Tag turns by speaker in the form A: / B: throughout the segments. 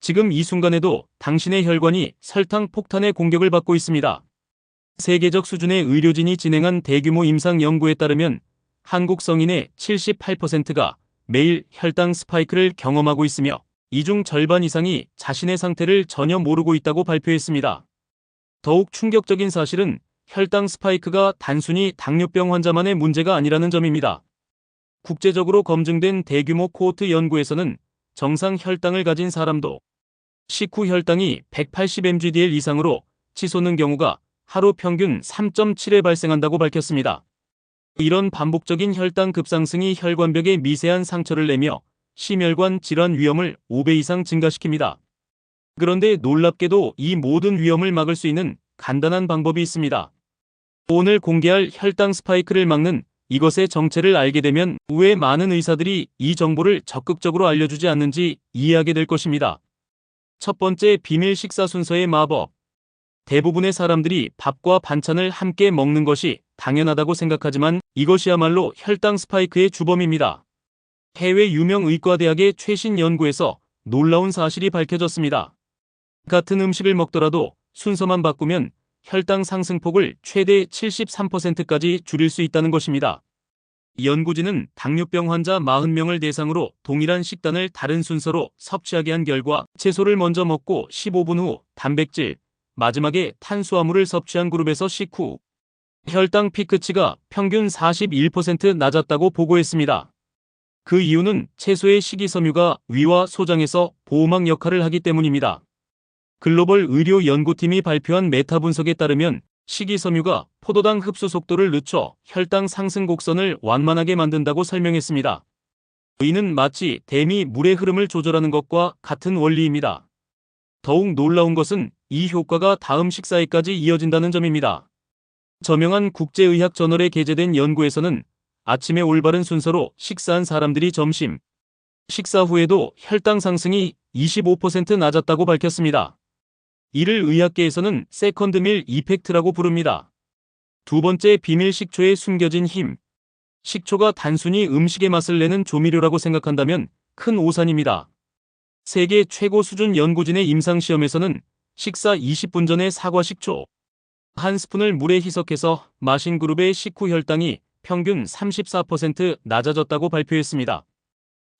A: 지금 이 순간에도 당신의 혈관이 설탕 폭탄의 공격을 받고 있습니다. 세계적 수준의 의료진이 진행한 대규모 임상 연구에 따르면 한국 성인의 78%가 매일 혈당 스파이크를 경험하고 있으며 이 중 절반 이상이 자신의 상태를 전혀 모르고 있다고 발표했습니다. 더욱 충격적인 사실은 혈당 스파이크가 단순히 당뇨병 환자만의 문제가 아니라는 점입니다. 국제적으로 검증된 대규모 코호트 연구에서는 정상 혈당을 가진 사람도 식후 혈당이 180mg/dl 이상으로 치솟는 경우가 하루 평균 3.7회 발생한다고 밝혔습니다. 이런 반복적인 혈당 급상승이 혈관벽에 미세한 상처를 내며 심혈관 질환 위험을 5배 이상 증가시킵니다. 그런데 놀랍게도 이 모든 위험을 막을 수 있는 간단한 방법이 있습니다. 오늘 공개할 혈당 스파이크를 막는 이것의 정체를 알게 되면 왜 많은 의사들이 이 정보를 적극적으로 알려주지 않는지 이해하게 될 것입니다. 첫 번째, 비밀 식사 순서의 마법. 대부분의 사람들이 밥과 반찬을 함께 먹는 것이 당연하다고 생각하지만 이것이야말로 혈당 스파이크의 주범입니다. 해외 유명 의과대학의 최신 연구에서 놀라운 사실이 밝혀졌습니다. 같은 음식을 먹더라도 순서만 바꾸면 혈당 상승폭을 최대 73%까지 줄일 수 있다는 것입니다. 연구진은 당뇨병 환자 40명을 대상으로 동일한 식단을 다른 순서로 섭취하게 한 결과 채소를 먼저 먹고 15분 후 단백질, 마지막에 탄수화물을 섭취한 그룹에서 식후 혈당 피크치가 평균 41% 낮았다고 보고했습니다. 그 이유는 채소의 식이섬유가 위와 소장에서 보호막 역할을 하기 때문입니다. 글로벌 의료 연구팀이 발표한 메타 분석에 따르면 식이섬유가 포도당 흡수 속도를 늦춰 혈당 상승 곡선을 완만하게 만든다고 설명했습니다. 이는 마치 댐이 물의 흐름을 조절하는 것과 같은 원리입니다. 더욱 놀라운 것은 이 효과가 다음 식사에까지 이어진다는 점입니다. 저명한 국제의학 저널에 게재된 연구에서는 아침에 올바른 순서로 식사한 사람들이 점심, 식사 후에도 혈당 상승이 25% 낮았다고 밝혔습니다. 이를 의학계에서는 세컨드밀 이펙트라고 부릅니다. 두 번째, 비밀 식초의 숨겨진 힘. 식초가 단순히 음식의 맛을 내는 조미료라고 생각한다면 큰 오산입니다. 세계 최고 수준 연구진의 임상시험에서는 식사 20분 전에 사과 식초 한 스푼을 물에 희석해서 마신 그룹의 식후 혈당이 평균 34% 낮아졌다고 발표했습니다.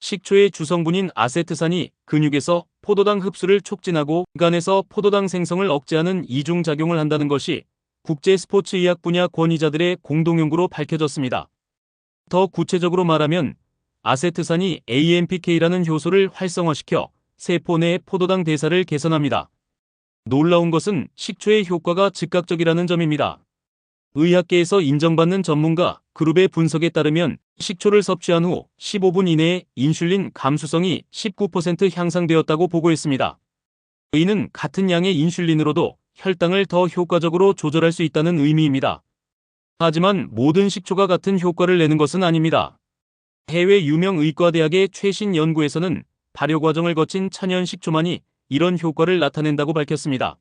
A: 식초의 주성분인 아세트산이 근육에서 포도당 흡수를 촉진하고 간에서 포도당 생성을 억제하는 이중작용을 한다는 것이 국제 스포츠의학 분야 권위자들의 공동연구로 밝혀졌습니다. 더 구체적으로 말하면 아세트산이 AMPK라는 효소를 활성화시켜 세포 내 포도당 대사를 개선합니다. 놀라운 것은 식초의 효과가 즉각적이라는 점입니다. 의학계에서 인정받는 전문가 그룹의 분석에 따르면 식초를 섭취한 후 15분 이내에 인슐린 감수성이 19% 향상되었다고 보고했습니다. 이는 같은 양의 인슐린으로도 혈당을 더 효과적으로 조절할 수 있다는 의미입니다. 하지만 모든 식초가 같은 효과를 내는 것은 아닙니다. 해외 유명 의과대학의 최신 연구에서는 발효 과정을 거친 천연 식초만이 이런 효과를 나타낸다고 밝혔습니다.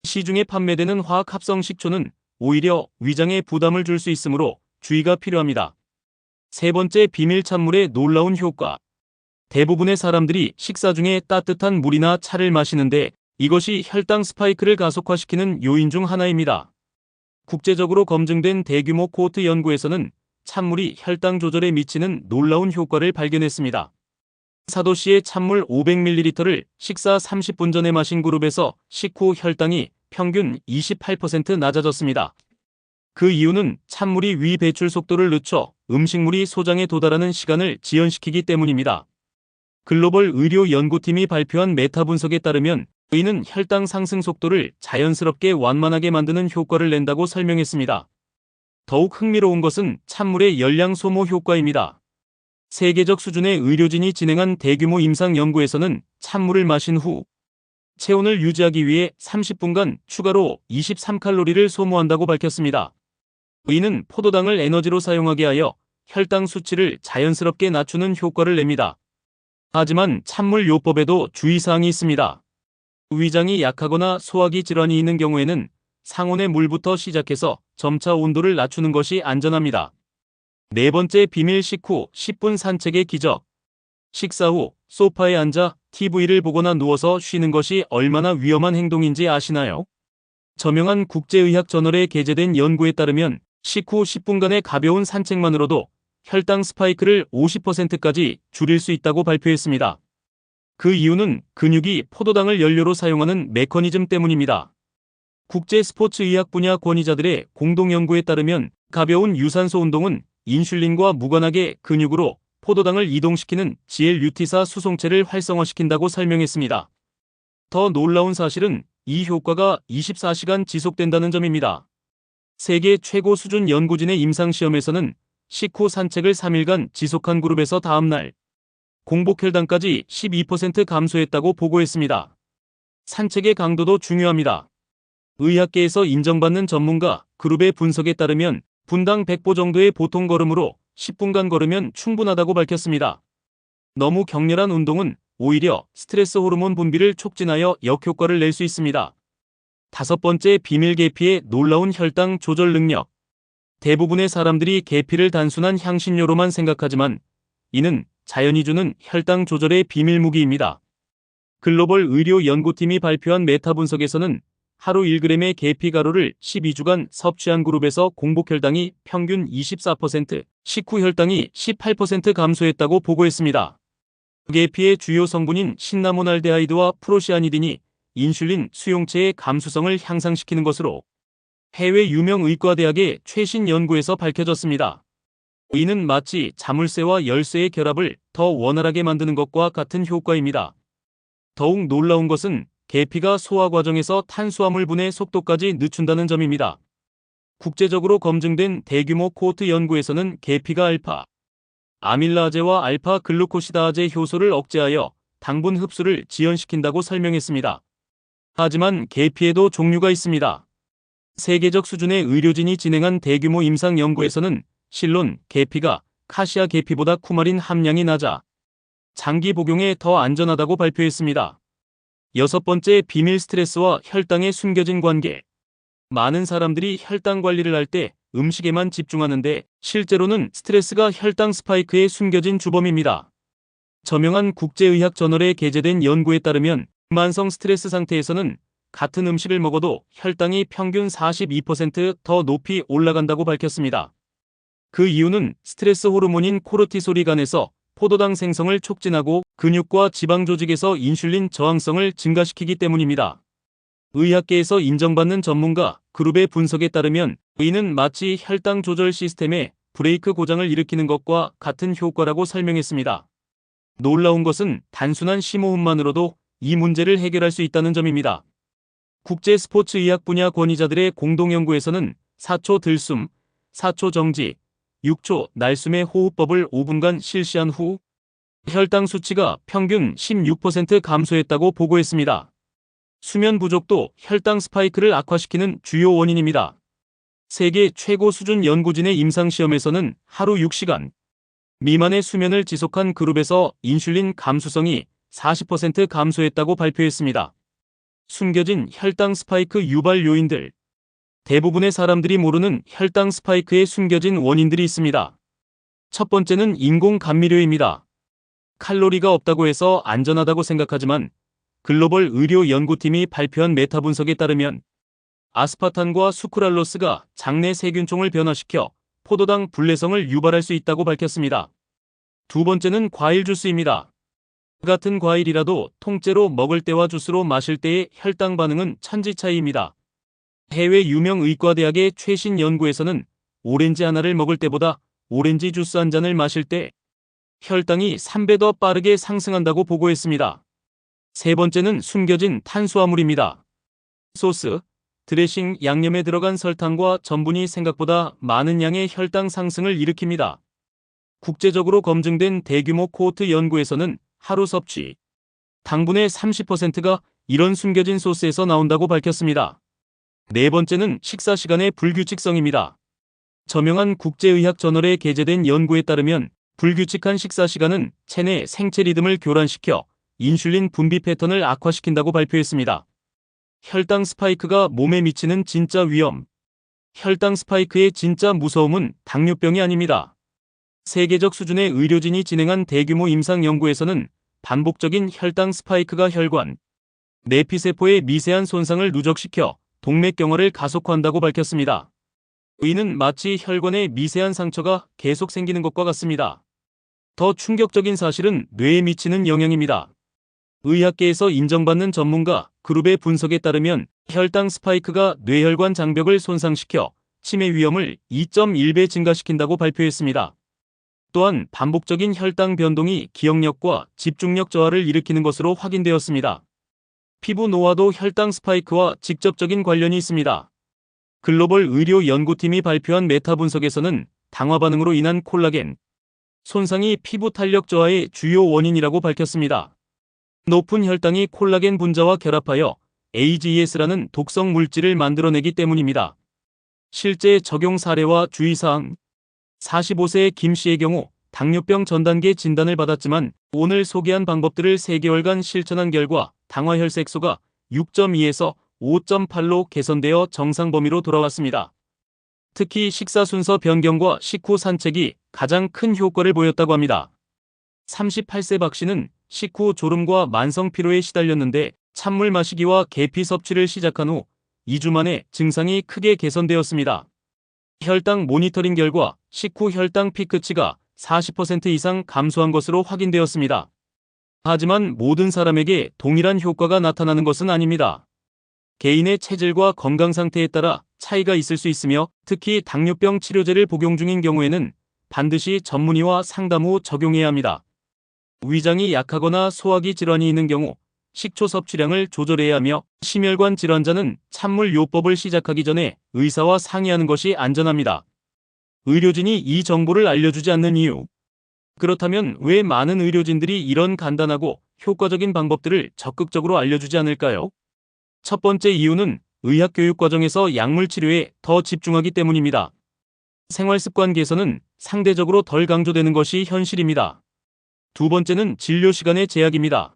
A: 시중에 판매되는 화학 합성 식초는 오히려 위장에 부담을 줄 수 있으므로 주의가 필요합니다. 세 번째, 비밀 찬물의 놀라운 효과. 대부분의 사람들이 식사 중에 따뜻한 물이나 차를 마시는데 이것이 혈당 스파이크를 가속화시키는 요인 중 하나입니다. 국제적으로 검증된 대규모 코호트 연구에서는 찬물이 혈당 조절에 미치는 놀라운 효과를 발견했습니다. 사도시의 찬물 500ml를 식사 30분 전에 마신 그룹에서 식후 혈당이 평균 28% 낮아졌습니다. 그 이유는 찬물이 위 배출 속도를 늦춰 음식물이 소장에 도달하는 시간을 지연시키기 때문입니다. 글로벌 의료 연구팀이 발표한 메타 분석에 따르면 이는 혈당 상승 속도를 자연스럽게 완만하게 만드는 효과를 낸다고 설명했습니다. 더욱 흥미로운 것은 찬물의 열량 소모 효과입니다. 세계적 수준의 의료진이 진행한 대규모 임상 연구에서는 찬물을 마신 후 체온을 유지하기 위해 30분간 추가로 23칼로리를 소모한다고 밝혔습니다. 이는 포도당을 에너지로 사용하게 하여 혈당 수치를 자연스럽게 낮추는 효과를 냅니다. 하지만 찬물 요법에도 주의사항이 있습니다. 위장이 약하거나 소화기 질환이 있는 경우에는 상온의 물부터 시작해서 점차 온도를 낮추는 것이 안전합니다. 네 번째, 비밀 식후 10분 산책의 기적. 식사 후 소파에 앉아 TV를 보거나 누워서 쉬는 것이 얼마나 위험한 행동인지 아시나요? 저명한 국제의학 저널에 게재된 연구에 따르면 식후 10분간의 가벼운 산책만으로도 혈당 스파이크를 50%까지 줄일 수 있다고 발표했습니다. 그 이유는 근육이 포도당을 연료로 사용하는 메커니즘 때문입니다. 국제 스포츠 의학 분야 권위자들의 공동 연구에 따르면 가벼운 유산소 운동은 인슐린과 무관하게 근육으로 포도당을 이동시키는 GLUT사 수송체를 활성화시킨다고 설명했습니다. 더 놀라운 사실은 이 효과가 24시간 지속된다는 점입니다. 세계 최고 수준 연구진의 임상시험에서는 식후 산책을 3일간 지속한 그룹에서 다음날 공복 혈당까지 12% 감소했다고 보고했습니다. 산책의 강도도 중요합니다. 의학계에서 인정받는 전문가 그룹의 분석에 따르면 분당 100보 정도의 보통 걸음으로 10분간 걸으면 충분하다고 밝혔습니다. 너무 격렬한 운동은 오히려 스트레스 호르몬 분비를 촉진하여 역효과를 낼 수 있습니다. 다섯 번째, 비밀 계피의 놀라운 혈당 조절 능력. 대부분의 사람들이 계피를 단순한 향신료로만 생각하지만 이는 자연이 주는 혈당 조절의 비밀 무기입니다. 글로벌 의료 연구팀이 발표한 메타 분석에서는 하루 1g의 계피 가루를 12주간 섭취한 그룹에서 공복 혈당이 평균 24%, 식후 혈당이 18% 감소했다고 보고했습니다. 계피의 주요 성분인 신라모날데하이드와 프로시아니딘이 인슐린 수용체의 감수성을 향상시키는 것으로 해외 유명 의과대학의 최신 연구에서 밝혀졌습니다. 이는 마치 자물쇠와 열쇠의 결합을 더 원활하게 만드는 것과 같은 효과입니다. 더욱 놀라운 것은 계피가 소화 과정에서 탄수화물 분해 속도까지 늦춘다는 점입니다. 국제적으로 검증된 대규모 코호트 연구에서는 계피가 알파 아밀라제와 알파 글루코시다제 효소를 억제하여 당분 흡수를 지연시킨다고 설명했습니다. 하지만 계피에도 종류가 있습니다. 세계적 수준의 의료진이 진행한 대규모 임상 연구에서는 실론 계피가 카시아 계피보다 쿠마린 함량이 낮아 장기 복용에 더 안전하다고 발표했습니다. 여섯 번째, 비밀 스트레스와 혈당의 숨겨진 관계. 많은 사람들이 혈당 관리를 할 때 음식에만 집중하는데 실제로는 스트레스가 혈당 스파이크의 숨겨진 주범입니다. 저명한 국제의학 저널에 게재된 연구에 따르면 만성 스트레스 상태에서는 같은 음식을 먹어도 혈당이 평균 42% 높이 올라간다고 밝혔습니다. 그 이유는 스트레스 호르몬인 코르티솔이 간에서 포도당 생성을 촉진하고 근육과 지방 조직에서 인슐린 저항성을 증가시키기 때문입니다. 의학계에서 인정받는 전문가 그룹의 분석에 따르면 이는 마치 혈당 조절 시스템의 브레이크 고장을 일으키는 것과 같은 효과라고 설명했습니다. 놀라운 것은 단순한 심호흡만으로도 이 문제를 해결할 수 있다는 점입니다. 국제 스포츠 의학 분야 권위자들의 공동 연구에서는 4초 들숨, 4초 정지, 6초 날숨의 호흡법을 5분간 실시한 후 혈당 수치가 평균 16% 감소했다고 보고했습니다. 수면 부족도 혈당 스파이크를 악화시키는 주요 원인입니다. 세계 최고 수준 연구진의 임상시험에서는 하루 6시간 미만의 수면을 지속한 그룹에서 인슐린 감수성이 40% 감소했다고 발표했습니다. 숨겨진 혈당 스파이크 유발 요인들. 대부분의 사람들이 모르는 혈당 스파이크의 숨겨진 원인들이 있습니다. 첫 번째는 인공 감미료입니다. 칼로리가 없다고 해서 안전하다고 생각하지만 글로벌 의료 연구팀이 발표한 메타 분석에 따르면 아스파탄과 수크랄로스가 장내 세균총을 변화시켜 포도당 불내성을 유발할 수 있다고 밝혔습니다. 두 번째는 과일 주스입니다. 같은 과일이라도 통째로 먹을 때와 주스로 마실 때의 혈당 반응은 천지 차이입니다. 해외 유명 의과대학의 최신 연구에서는 오렌지 하나를 먹을 때보다 오렌지 주스 한 잔을 마실 때 혈당이 3배 더 빠르게 상승한다고 보고했습니다. 세 번째는 숨겨진 탄수화물입니다. 소스, 드레싱, 양념에 들어간 설탕과 전분이 생각보다 많은 양의 혈당 상승을 일으킵니다. 국제적으로 검증된 대규모 코호트 연구에서는 하루 섭취 당분의 30%가 이런 숨겨진 소스에서 나온다고 밝혔습니다. 네 번째는 식사 시간의 불규칙성입니다. 저명한 국제의학 저널에 게재된 연구에 따르면 불규칙한 식사 시간은 체내 생체 리듬을 교란시켜 인슐린 분비 패턴을 악화시킨다고 발표했습니다. 혈당 스파이크가 몸에 미치는 진짜 위험. 혈당 스파이크의 진짜 무서움은 당뇨병이 아닙니다. 세계적 수준의 의료진이 진행한 대규모 임상 연구에서는 반복적인 혈당 스파이크가 혈관, 내피세포의 미세한 손상을 누적시켜 동맥경화를 가속화한다고 밝혔습니다. 이는 마치 혈관에 미세한 상처가 계속 생기는 것과 같습니다. 더 충격적인 사실은 뇌에 미치는 영향입니다. 의학계에서 인정받는 전문가 그룹의 분석에 따르면 혈당 스파이크가 뇌혈관 장벽을 손상시켜 치매 위험을 2.1배 증가시킨다고 발표했습니다. 또한 반복적인 혈당 변동이 기억력과 집중력 저하를 일으키는 것으로 확인되었습니다. 피부 노화도 혈당 스파이크와 직접적인 관련이 있습니다. 글로벌 의료 연구팀이 발표한 메타 분석에서는 당화 반응으로 인한 콜라겐 손상이 피부 탄력 저하의 주요 원인이라고 밝혔습니다. 높은 혈당이 콜라겐 분자와 결합하여 AGES라는 독성 물질을 만들어내기 때문입니다. 실제 적용 사례와 주의사항 45세의 김 씨의 경우 당뇨병 전 단계 진단을 받았지만 오늘 소개한 방법들을 3개월간 실천한 결과 당화 혈색소가 6.2에서 5.8로 개선되어 정상 범위로 돌아왔습니다. 특히 식사 순서 변경과 식후 산책이 가장 큰 효과를 보였다고 합니다. 38세 박 씨는 식후 졸음과 만성 피로에 시달렸는데 찬물 마시기와 계피 섭취를 시작한 후 2주 만에 증상이 크게 개선되었습니다. 혈당 모니터링 결과 식후 혈당 피크치가 40% 이상 감소한 것으로 확인되었습니다. 하지만 모든 사람에게 동일한 효과가 나타나는 것은 아닙니다. 개인의 체질과 건강 상태에 따라 차이가 있을 수 있으며 특히 당뇨병 치료제를 복용 중인 경우에는 반드시 전문의와 상담 후 적용해야 합니다. 위장이 약하거나 소화기 질환이 있는 경우 식초 섭취량을 조절해야 하며 심혈관 질환자는 찬물 요법을 시작하기 전에 의사와 상의하는 것이 안전합니다. 의료진이 이 정보를 알려주지 않는 이유. 그렇다면 왜 많은 의료진들이 이런 간단하고 효과적인 방법들을 적극적으로 알려주지 않을까요? 첫 번째 이유는 의학교육 과정에서 약물 치료에 더 집중하기 때문입니다. 생활습관 개선은 상대적으로 덜 강조되는 것이 현실입니다. 두 번째는 진료 시간의 제약입니다.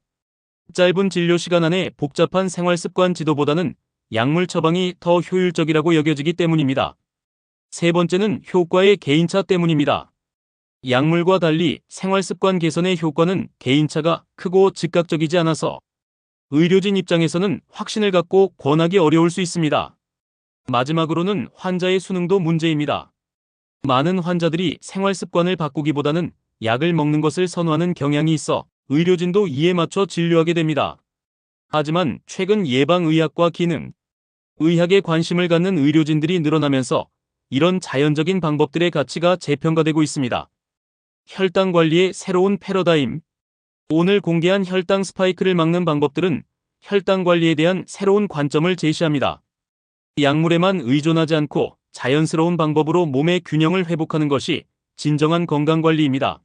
A: 짧은 진료 시간 안에 복잡한 생활습관 지도보다는 약물 처방이 더 효율적이라고 여겨지기 때문입니다. 세 번째는 효과의 개인차 때문입니다. 약물과 달리 생활습관 개선의 효과는 개인차가 크고 즉각적이지 않아서 의료진 입장에서는 확신을 갖고 권하기 어려울 수 있습니다. 마지막으로는 환자의 수능도 문제입니다. 많은 환자들이 생활습관을 바꾸기보다는 약을 먹는 것을 선호하는 경향이 있어 의료진도 이에 맞춰 진료하게 됩니다. 하지만 최근 예방의학과 기능, 의학에 관심을 갖는 의료진들이 늘어나면서 이런 자연적인 방법들의 가치가 재평가되고 있습니다. 혈당 관리의 새로운 패러다임. 오늘 공개한 혈당 스파이크를 막는 방법들은 혈당 관리에 대한 새로운 관점을 제시합니다. 약물에만 의존하지 않고 자연스러운 방법으로 몸의 균형을 회복하는 것이 진정한 건강관리입니다.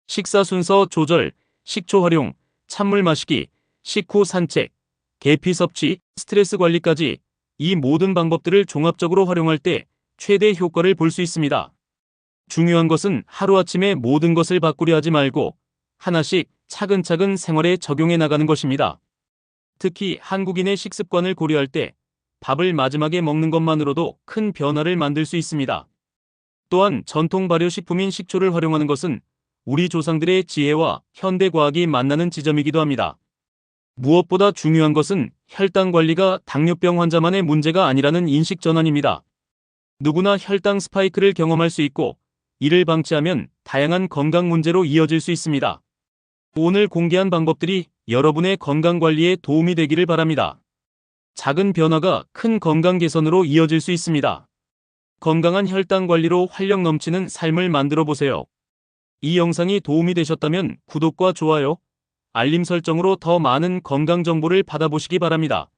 A: 식사 순서 조절, 식초 활용, 찬물 마시기, 식후 산책, 계피 섭취, 스트레스 관리까지 이 모든 방법들을 종합적으로 활용할 때 최대 효과를 볼 수 있습니다. 중요한 것은 하루아침에 모든 것을 바꾸려 하지 말고 하나씩 차근차근 생활에 적용해 나가는 것입니다. 특히 한국인의 식습관을 고려할 때 밥을 마지막에 먹는 것만으로도 큰 변화를 만들 수 있습니다. 또한 전통 발효식품인 식초를 활용하는 것은 우리 조상들의 지혜와 현대과학이 만나는 지점이기도 합니다. 무엇보다 중요한 것은 혈당 관리가 당뇨병 환자만의 문제가 아니라는 인식 전환입니다. 누구나 혈당 스파이크를 경험할 수 있고 이를 방치하면 다양한 건강 문제로 이어질 수 있습니다. 오늘 공개한 방법들이 여러분의 건강관리에 도움이 되기를 바랍니다. 작은 변화가 큰 건강 개선으로 이어질 수 있습니다. 건강한 혈당 관리로 활력 넘치는 삶을 만들어 보세요. 이 영상이 도움이 되셨다면 구독과 좋아요, 알림 설정으로 더 많은 건강 정보를 받아보시기 바랍니다.